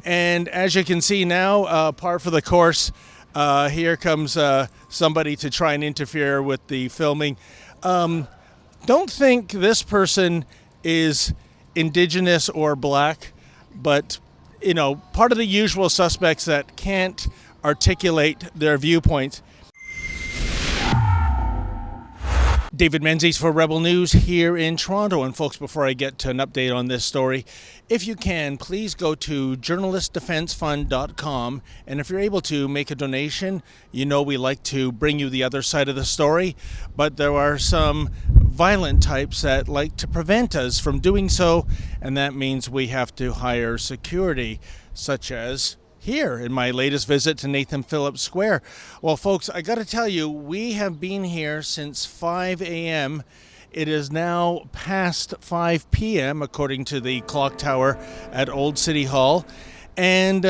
And as you can see now, par for the course, here comes somebody to try and interfere with the filming. Don't think this person is indigenous or black, but, you know, part of the usual suspects that can't articulate their viewpoints. David Menzies for Rebel News here in Toronto. And folks, before I get to an update on this story, if you can, please go to journalistdefensefund.com. And if you're able to, make a donation. You know we like to bring you the other side of the story, but there are some violent types that like to prevent us from doing so, and that means we have to hire security, such as here in my latest visit to Nathan Phillips Square. Well, folks, I got to tell you, we have been here since 5 a.m. It is now past 5 p.m. according to the clock tower at Old City Hall. And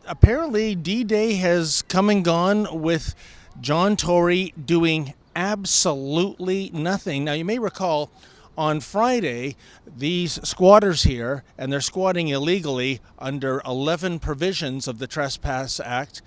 apparently D-Day has come and gone with John Tory doing absolutely nothing. Now, you may recall on Friday, these squatters here, and they're squatting illegally under 11 provisions of the Trespass Act,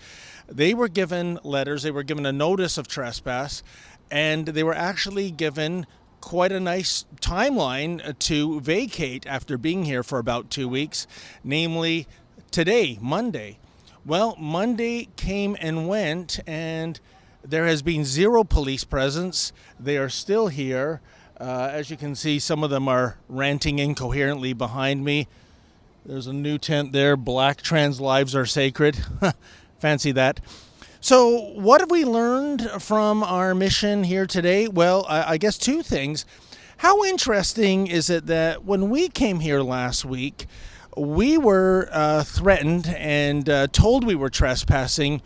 they were given letters, they were given a notice of trespass, and they were actually given quite a nice timeline to vacate after being here for about 2 weeks, namely today, Monday. Well, Monday came and went, and there has been zero police presence. They are still here. As you can see, some of them are ranting incoherently behind me. There's a new tent there, Black Trans Lives Are Sacred. Fancy that. So what have we learned from our mission here today? Well, I guess two things. How interesting is it that when we came here last week, we were threatened and told we were trespassing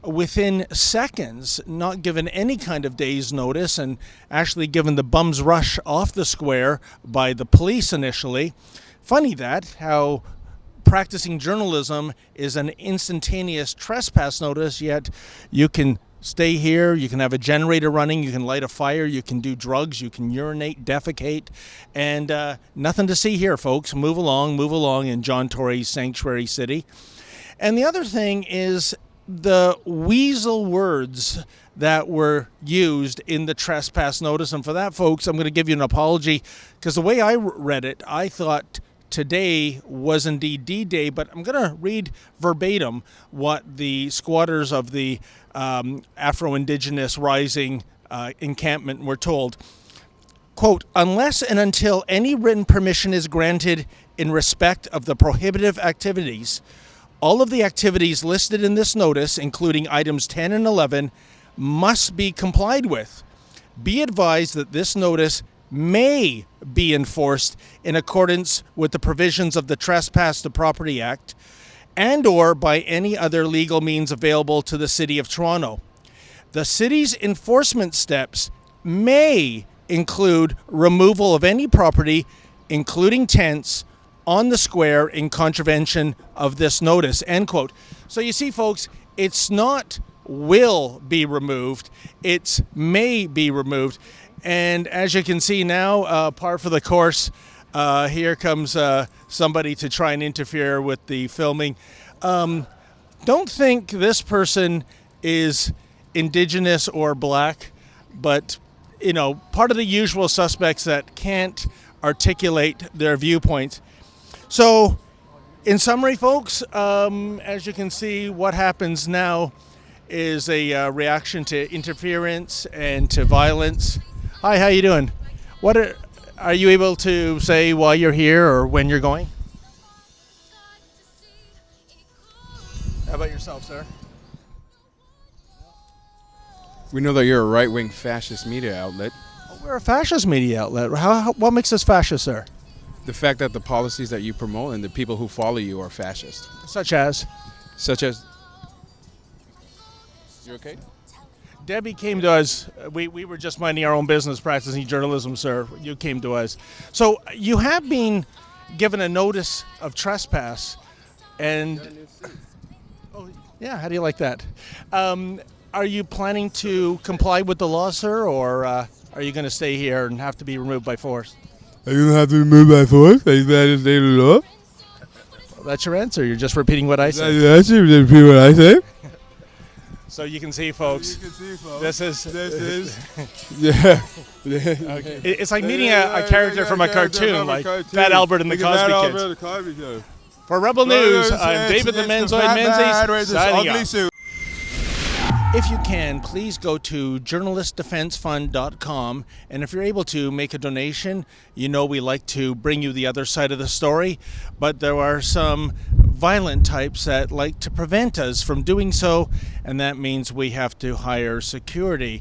within seconds, not given any kind of day's notice, and actually given the bum's rush off the square by the police initially. Funny that, how practicing journalism is an instantaneous trespass notice, yet you can stay here, you can have a generator running, you can light a fire, you can do drugs, you can urinate, defecate, and nothing to see here, folks. Move along in John Tory's sanctuary city. And the other thing is the weasel words that were used in the trespass notice. And for that, folks, I'm going to give you an apology, because the way I read it, I thought today was indeed D-Day, but I'm going to read verbatim what the squatters of the Afro-Indigenous Rising encampment were told. Quote, "Unless and until any written permission is granted in respect of the prohibitive activities, all of the activities listed in this notice, including items 10 and 11, must be complied with. Be advised that this notice may be enforced in accordance with the provisions of the Trespass to Property Act and or by any other legal means available to the City of Toronto. The City's enforcement steps may include removal of any property, including tents, on the square in contravention of this notice," end quote. So you see, folks, it's not will be removed, it's may be removed. And as you can see now, par for the course, here comes somebody to try and interfere with the filming. Don't think this person is indigenous or black, but, you know, part of the usual suspects that can't articulate their viewpoints. So, in summary, folks, as you can see, what happens now is a reaction to interference and to violence. Hi, how you doing? What are you able to say why you're here or when you're going? How about yourself, sir? We know that you're a right-wing fascist media outlet. Oh, we're a fascist media outlet. What makes us fascist, sir? The fact that the policies that you promote and the people who follow you are fascist. Such as? Such as... You okay? Debbie came to us. We were just minding our own business, practicing journalism, sir. You came to us. So you have been given a notice of trespass, and... Oh, yeah, how do you like that? Are you planning to comply with the law, sir, or are you going to stay here and have to be removed by force? Are you going to have to be removed by force? Are you going to stay the law? That's your answer. You're just repeating what I said. That's repeat what I say. So you can see, folks. This is. Yeah. Okay. It's like meeting a character from a cartoon, like Fat Albert and the Cosby Kids. For Rebel News, I'm David the Manzoid Menzies, signing off. If you can, please go to journalistdefensefund.com, and if you're able to, make a donation. You know we like to bring you the other side of the story, but there are some violent types that like to prevent us from doing so, and that means we have to hire security.